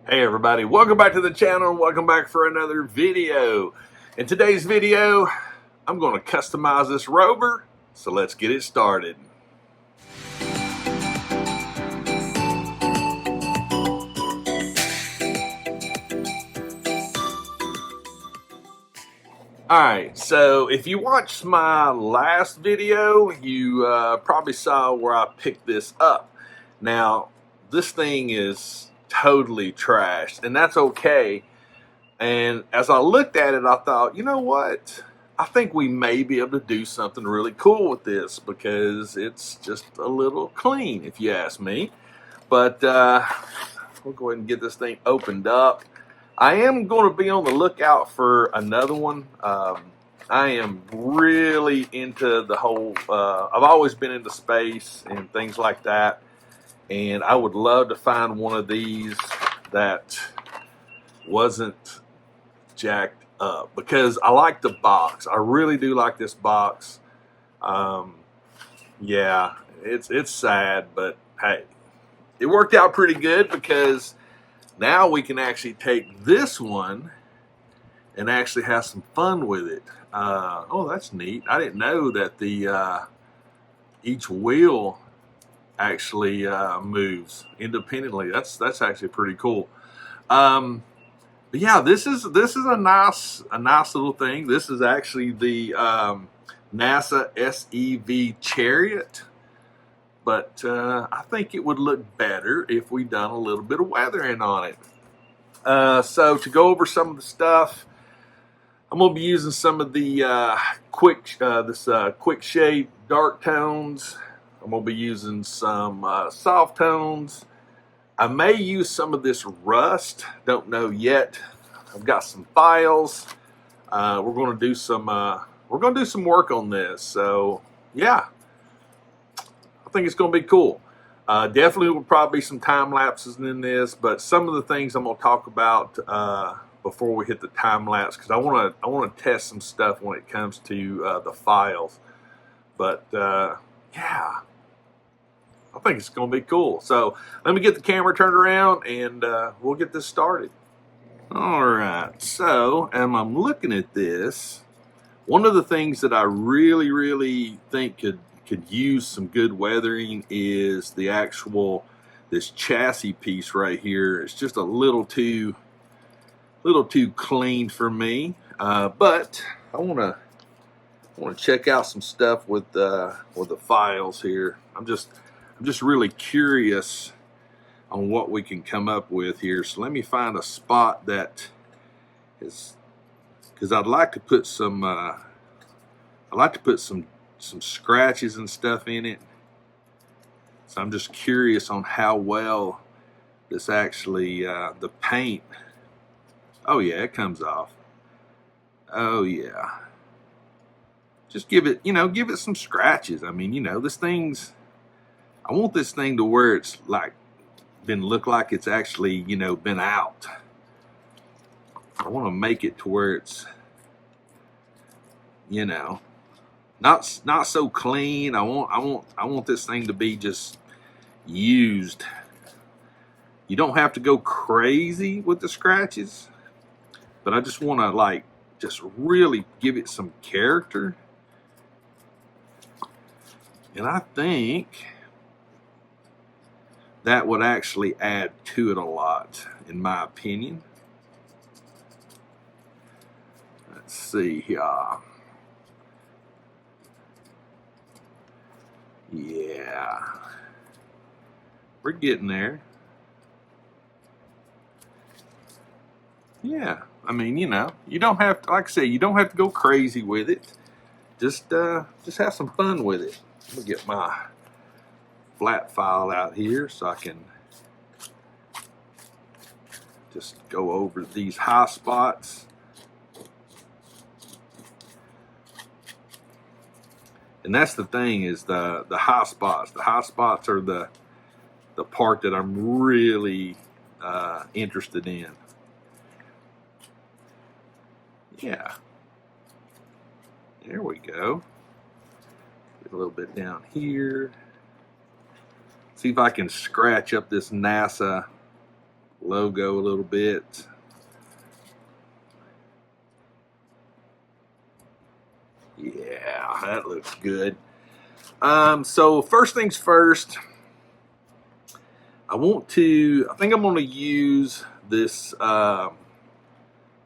Hey everybody, welcome back to the channel. Welcome back for another video. In today's video, I'm going to customize this rover, so let's get it started. Alright, so if you watched my last video, you probably saw where I picked this up. Now, this thing is totally trashed, and that's okay. And as I looked at it, I thought, you know what? I think we may be able to do something really cool with this because it's just a little clean, if you ask me. But we'll go ahead and get this thing opened up. I am going to be on the lookout for another one. I am really into the whole, I've always been into space and things like that. And I would love to find one of these that wasn't jacked up because I like the box. I really do like this box. Yeah, it's sad, but hey, it worked out pretty good because now we can actually take this one and actually have some fun with it. Oh, that's neat. I didn't know that the each wheel actually moves independently. That's actually pretty cool. But yeah, this is a nice little thing. This is actually the NASA SEV Chariot, but I think it would look better if we done a little bit of weathering on it. So to go over some of the stuff, I'm gonna be using some of the quick shade dark tones. I'm going to be using some soft tones. I may use some of this rust. Don't know yet. I've got some files. We're going to do some work on this. So yeah, I think it's going to be cool. Definitely will probably be some time lapses in this, but some of the things I'm going to talk about before we hit the time lapse, because I want to test some stuff when it comes to the files. But yeah, I think it's going to be cool. So let me get the camera turned around and we'll get this started. All right, so as I'm looking at this, one of the things that I really think could use some good weathering is the actual, this chassis piece right here. It's just a little too clean for me, but I want to check out some stuff with the files here. I'm just really curious on what we can come up with here. So let me find a spot that is, because I'd like to put some some scratches and stuff in it. So I'm just curious on how well this actually the paint. Oh yeah, it comes off. Oh yeah. Just give it some scratches. I mean, this thing's, I want this thing to where it's like look like it's actually, been out. I want to make it to where it's, not so clean. I want this thing to be just used. You don't have to go crazy with the scratches, but I just want to just really give it some character. And I think that would actually add to it a lot, in my opinion. Let's see here. Yeah, we're getting there. Yeah, I mean, you don't have to, like I say, you don't have to go crazy with it. Just have some fun with it. Let me get my flat file out here so I can just go over these high spots. And that's the thing, is the high spots. The high spots are the part that I'm really interested in. Yeah. There we go. Get a little bit down here. See if I can scratch up this NASA logo a little bit. Yeah, that looks good. So first things first, I think I'm going to use this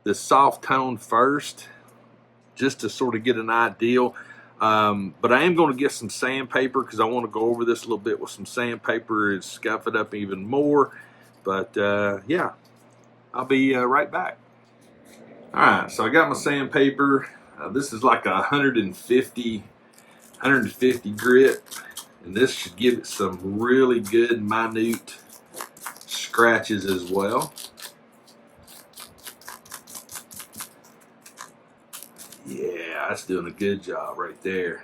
this soft tone first, just to sort of get an idea. But I am going to get some sandpaper because I want to go over this a little bit with some sandpaper and scuff it up even more. But yeah, I'll be right back. All right, so I got my sandpaper. This is like a 150 grit, and this should give it some really good minute scratches as well. Yeah, that's doing a good job right there.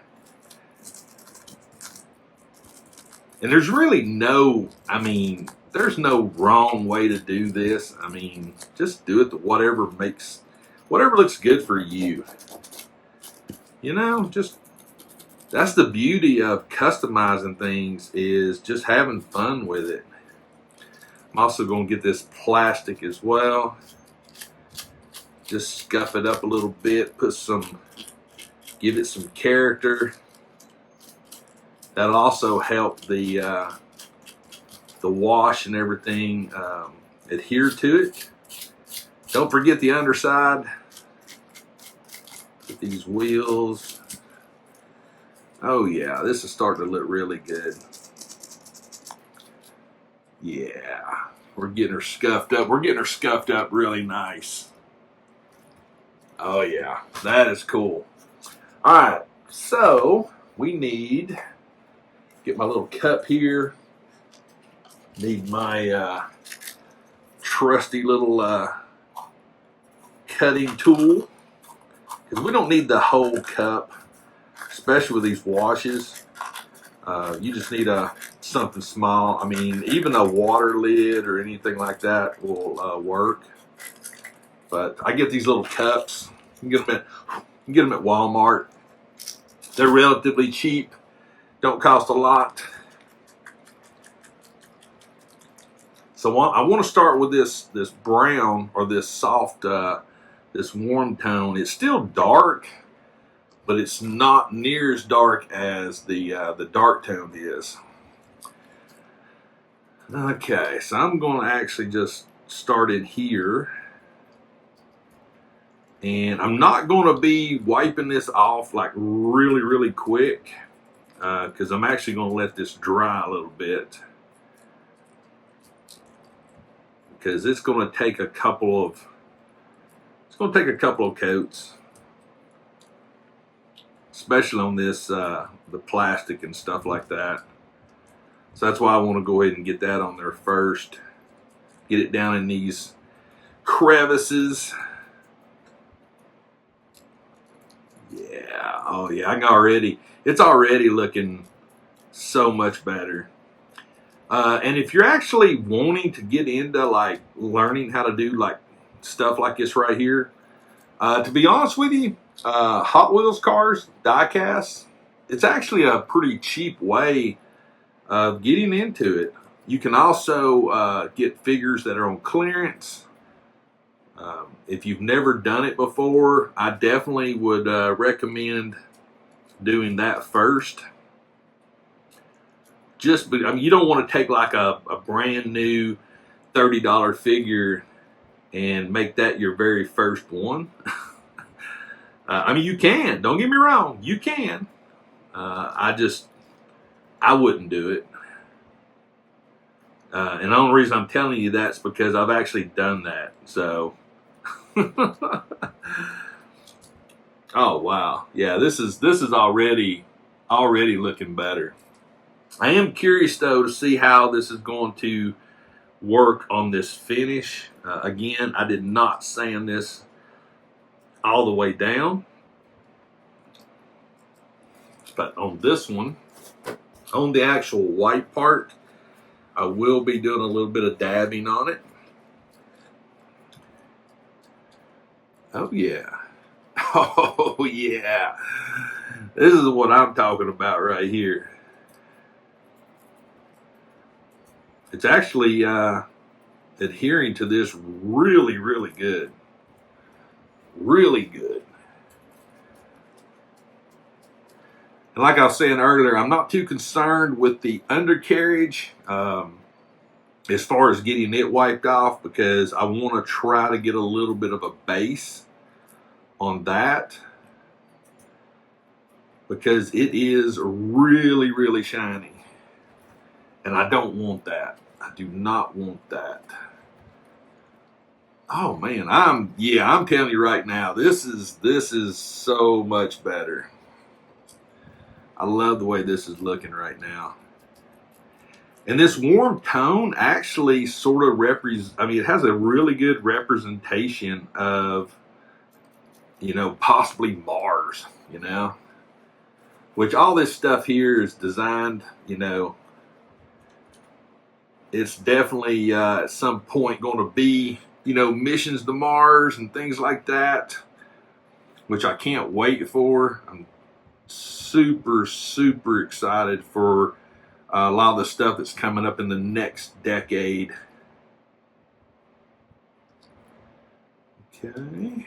And there's really there's no wrong way to do this. I mean, just do it whatever looks good for you. You know, just that's the beauty of customizing things, is just having fun with it. I'm also going to get this plastic as well. Just scuff it up a little bit, give it some character. That'll also help the wash and everything adhere to it. Don't forget the underside. Get these wheels. Oh yeah, this is starting to look really good. Yeah, we're getting her scuffed up. We're getting her scuffed up really nice. Oh yeah, that is cool. All right, so we need, get my little cup here. Need my trusty little cutting tool, because we don't need the whole cup, especially with these washes. You just need something small. I mean, even a water lid or anything like that will work. But I get these little cups. You can get them at Walmart. They're relatively cheap. Don't cost a lot. So I want to start with this brown, or this soft, this warm tone. It's still dark, but it's not near as dark as the dark tone is. Okay, so I'm going to actually just start in here. And I'm not going to be wiping this off like really, really quick, because I'm actually going to let this dry a little bit, because it's going to take a couple of coats, especially on this the plastic and stuff like that. So that's why I want to go ahead and get that on there first. Get it down in these crevices. Yeah, oh yeah, it's already looking so much better. And if you're actually wanting to get into like learning how to do like stuff like this right here, to be honest with you, Hot Wheels cars, diecast, it's actually a pretty cheap way of getting into it. You can also get figures that are on clearance. If you've never done it before, I definitely would recommend doing that first. You don't want to take like a brand new $30 figure and make that your very first one. I mean, you can. Don't get me wrong. You can. I wouldn't do it. And the only reason I'm telling you that's because I've actually done that. So, oh wow, yeah, this is already looking better. I am curious though to see how this is going to work on this finish. Again, I did not sand this all the way down, but on this one, on the actual white part, I will be doing a little bit of dabbing on it. Oh yeah. Oh yeah. This is what I'm talking about right here. It's actually adhering to this really, really good. Really good. And like I was saying earlier, I'm not too concerned with the undercarriage as far as getting it wiped off, because I want to try to get a little bit of a base on that, because it is really, really shiny. And I don't want that. I do not want that. Oh man, I'm telling you right now, this is so much better. I love the way this is looking right now. And this warm tone actually sort of it has a really good representation of, possibly Mars, which all this stuff here is designed, it's definitely at some point going to be, missions to Mars and things like that, which I can't wait for. I'm super, super excited for a lot of the stuff that's coming up in the next decade. Okay.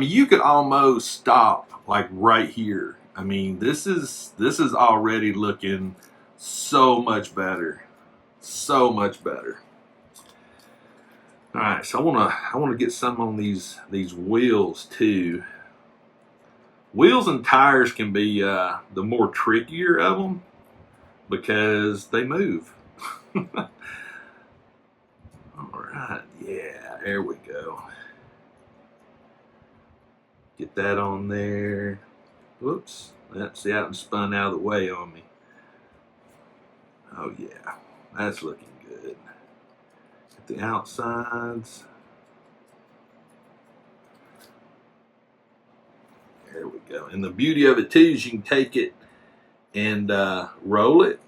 You could almost stop like right here. This is already looking so much better. So much better. All right, so I want to get some on these wheels too. Wheels and tires can be the more trickier of them because they move. All right, yeah, there we go. Get that on there. Whoops, that's out and spun out of the way on me. Oh yeah, that's looking good. Get the outsides. There we go. And the beauty of it too is you can take it and roll it,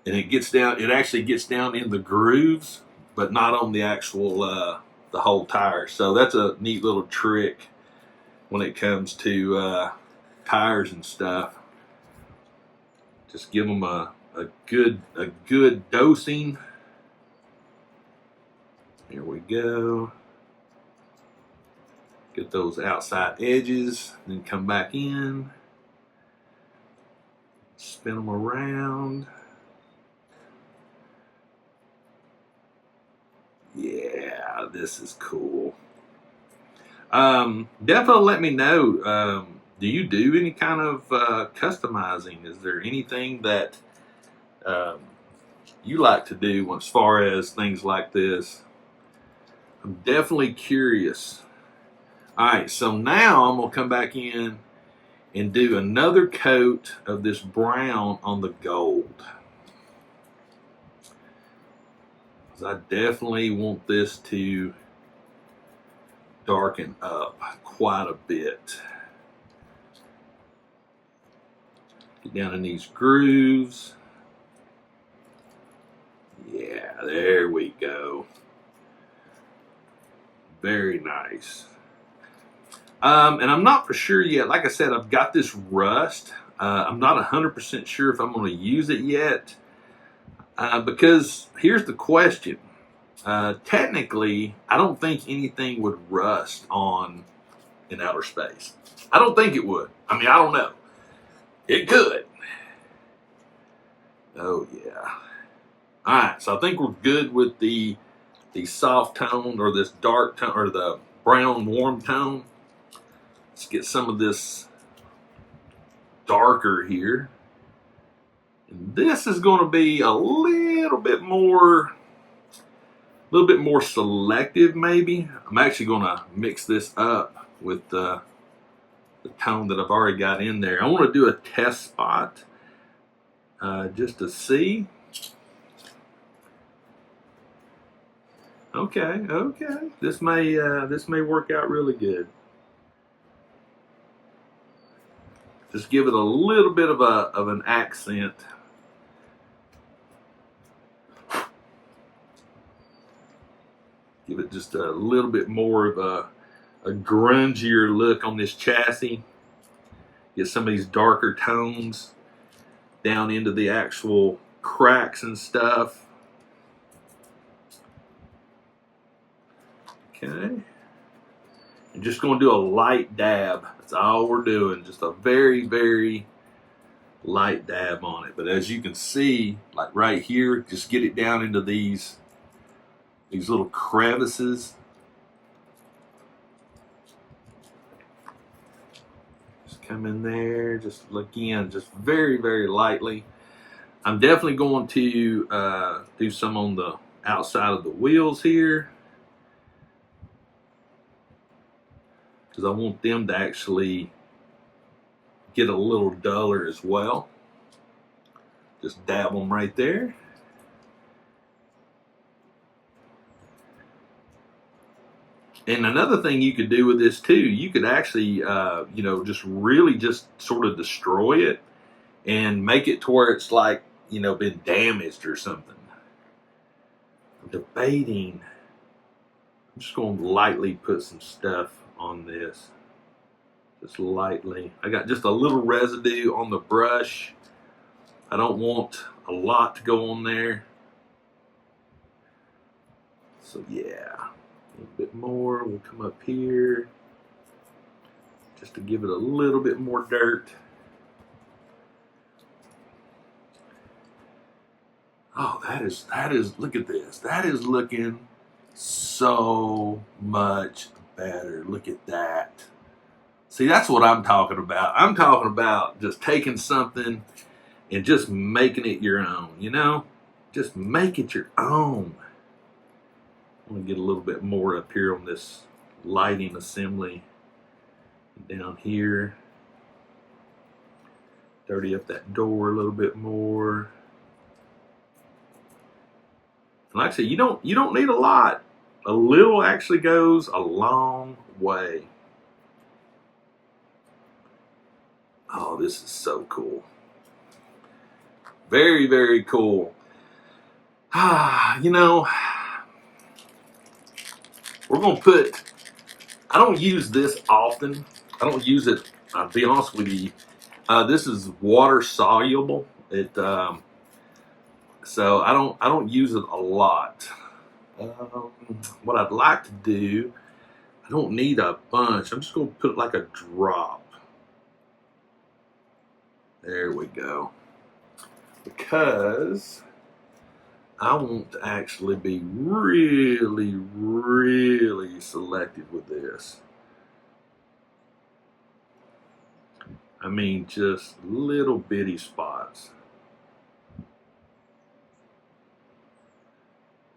and it gets down. It actually gets down in the grooves, but not on the actual the whole tire. So that's a neat little trick when it comes to tires and stuff. Just give them a good dosing. Here we go. Get those outside edges, then come back in. Spin them around. Yeah, this is cool. Definitely let me know. Do you do any kind of customizing? Is there anything that you like to do as far as things like this? I'm definitely curious. All right, so now I'm going to come back in and do another coat of this brown on the gold. I definitely want this to darken up quite a bit. Get down in these grooves. Yeah, there we go. Very nice. And I'm not for sure yet. Like I said, I've got this rust. I'm not 100% sure if I'm going to use it yet. Because here's the question. Technically, I don't think anything would rust in outer space. I don't think it would. I don't know. It could. Oh, yeah. All right, so I think we're good with the soft tone, or this dark tone, or the brown warm tone. Let's get some of this darker here. And this is going to be a little bit more selective, maybe. I'm actually going to mix this up with the tone that I've already got in there. I want to do a test spot just to see. Okay. This may work out really good. Just give it a little bit of an accent. Give it just a little bit more of a grungier look on this chassis. Get some of these darker tones. down into the actual cracks and stuff. Okay. And just going to do a light dab. That's all we're doing. Just a very, very light dab on it. But as you can see, like right here, just get it down into these little crevices. Just come in there, just again, just very, very lightly. I'm definitely going to do some on the outside of the wheels here, because I want them to actually get a little duller as well. Just dab them right there. And another thing you could do with this too, you could actually, you know, just really just sort of destroy it and make it to where it's like, you know, been damaged or something. I'm debating. I'm just going to lightly put some stuff on this. Just lightly. I got just a little residue on the brush. I don't want a lot to go on there. So yeah. A little bit more. We'll come up here just to give it a little bit more dirt. Oh, that is, look at this. That is looking so much better. Look at that. See, that's what I'm talking about. I'm talking about just taking something and just making it your own, you know? Just make it your own. I'm going to get a little bit more up here on this lighting assembly. Down here. Dirty up that door a little bit more. And like I said, you don't need a lot. A little actually goes a long way. Oh, this is so cool. Very, very cool. You know, we're going to put, I don't use this often. I don't use it, I'll be honest with you. This is water soluble. It, so I don't use it a lot. What I'd like to do, I don't need a bunch. I'm just going to put like a drop. There we go. Because I want to actually be really, really selective with this. I mean, just little bitty spots.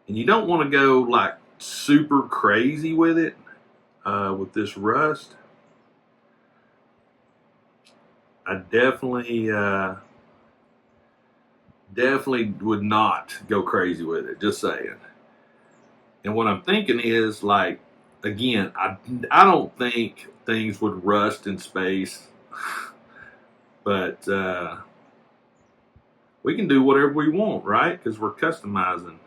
And you don't want to go like super crazy with it, with this rust. I definitely would not go crazy with it, just saying. And what I'm thinking is, like, again, I don't think things would rust in space, but we can do whatever we want, right? Because we're customizing.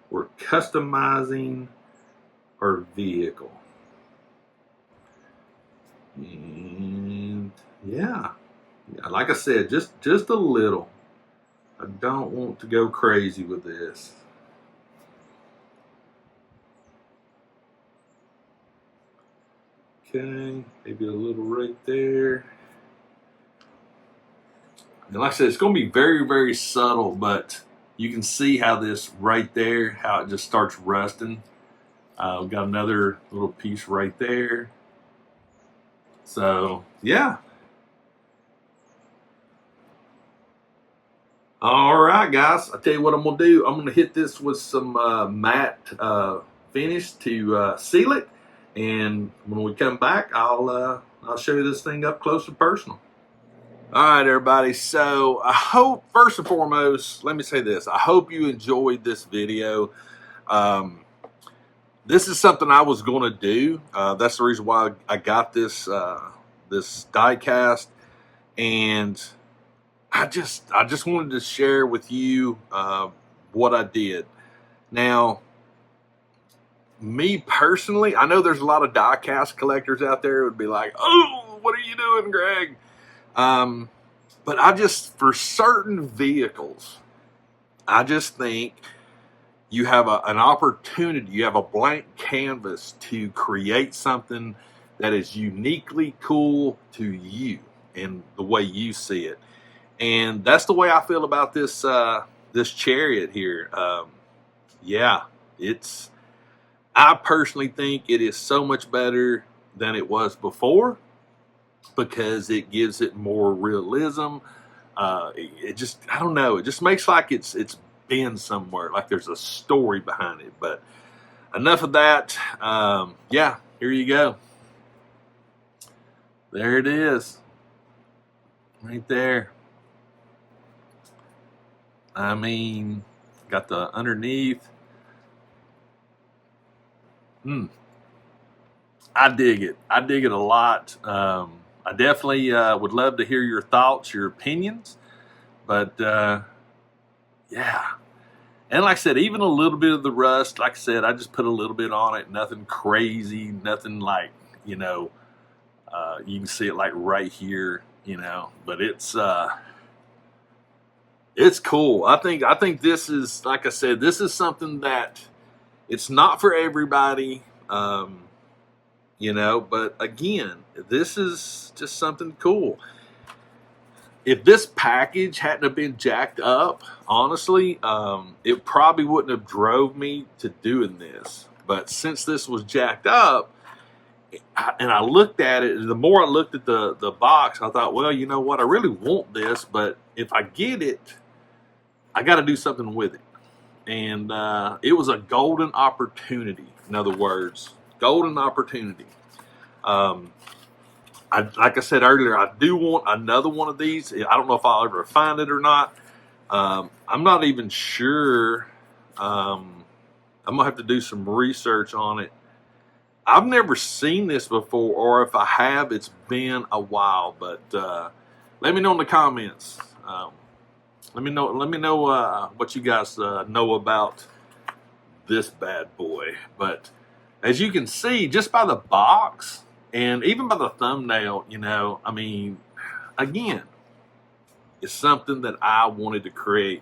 We're customizing our vehicle. And yeah, like I said, just a little. I don't want to go crazy with this. Okay, maybe a little right there. And like I said, it's going to be very, very subtle, but you can see how this right there, how it just starts rusting. We've got another little piece right there. So, yeah. All right, guys. I'll tell you what I'm going to do. I'm going to hit this with some matte finish to seal it. And when we come back, I'll show you this thing up close and personal. All right, everybody. So I hope, first and foremost, let me say this. I hope you enjoyed this video. This is something I was going to do. That's the reason why I got this this die cast, and I just wanted to share with you what I did. Now, me personally, I know there's a lot of die cast collectors out there who would be like, "Oh, what are you doing, Greg?" But I just, for certain vehicles, I just think you have an opportunity, you have a blank canvas to create something that is uniquely cool to you and the way you see it. And that's the way I feel about this this Chariot here. Yeah, I personally think it is so much better than it was before because it gives it more realism. It just, I don't know, it just makes like it's been somewhere, like there's a story behind it. But enough of that. Yeah, here you go. There it is, right there. I mean, got the underneath. I dig it. I dig it a lot. I definitely would love to hear your thoughts, your opinions. But yeah. And like I said, even a little bit of the rust, like I said, I just put a little bit on it. Nothing crazy. Nothing like, you know, you can see it like right here, you know. But it's cool. I think this is, like I said, this is something that it's not for everybody. You know, but again, this is just something cool. If this package hadn't have been jacked up, honestly, it probably wouldn't have drove me to doing this. But since this was jacked up, and I looked at it, and the more I looked at the box, I thought, well, you know what? I really want this, but if I get it, I got to do something with it. And it was a golden opportunity. In other words, golden opportunity. Like I said earlier, I do want another one of these. I don't know if I'll ever find it or not. I'm not even sure. I'm gonna have to do some research on it. I've never seen this before, or if I have, it's been a while. But let me know in the comments. Let me know what you guys know about this bad boy. But as you can see, just by the box and even by the thumbnail, you know, I mean, again, it's something that I wanted to create.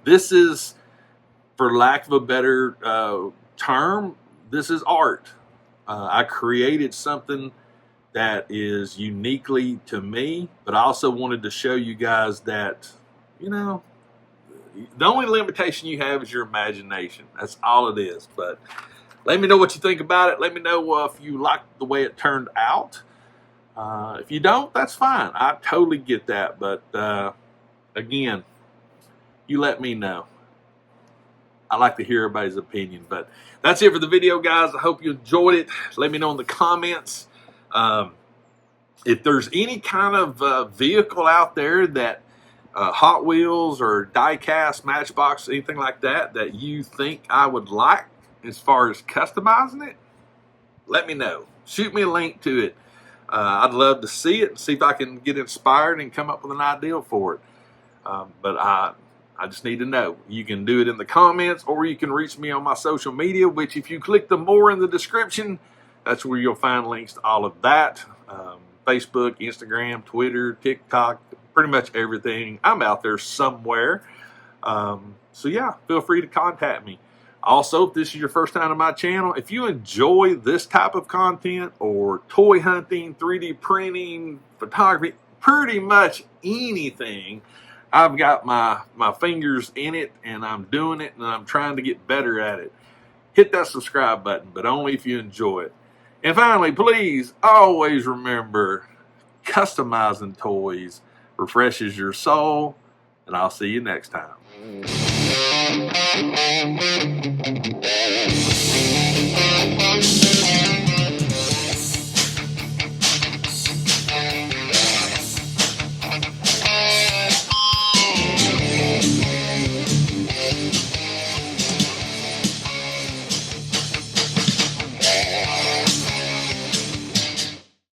This is, for lack of a better term, this is art. I created something that is uniquely to me, but I also wanted to show you guys that, you know, the only limitation you have is your imagination. That's all it is. But let me know what you think about it. Let me know if you like the way it turned out. If you don't, that's fine. I totally get that. But again, you let me know. I like to hear everybody's opinion. But that's it for the video, guys. I hope you enjoyed it. Let me know in the comments. If there's any kind of vehicle out there that Hot Wheels or diecast, Matchbox, anything like that you think I would like as far as customizing it, let me know. Shoot me a link to it. I'd love to see it and see if I can get inspired and come up with an idea for it. But I just need to know. You can do it in the comments, or you can reach me on my social media, which if you click the more in the description, that's where you'll find links to all of that. Facebook, Instagram, Twitter, TikTok, pretty much everything. I'm out there somewhere. So yeah, feel free to contact me. Also, if this is your first time on my channel, if you enjoy this type of content or toy hunting, 3D printing, photography, pretty much anything, I've got my fingers in it and I'm doing it and I'm trying to get better at it. Hit that subscribe button, but only if you enjoy it. And finally, please always remember, customizing toys refreshes your soul, and I'll see you next time.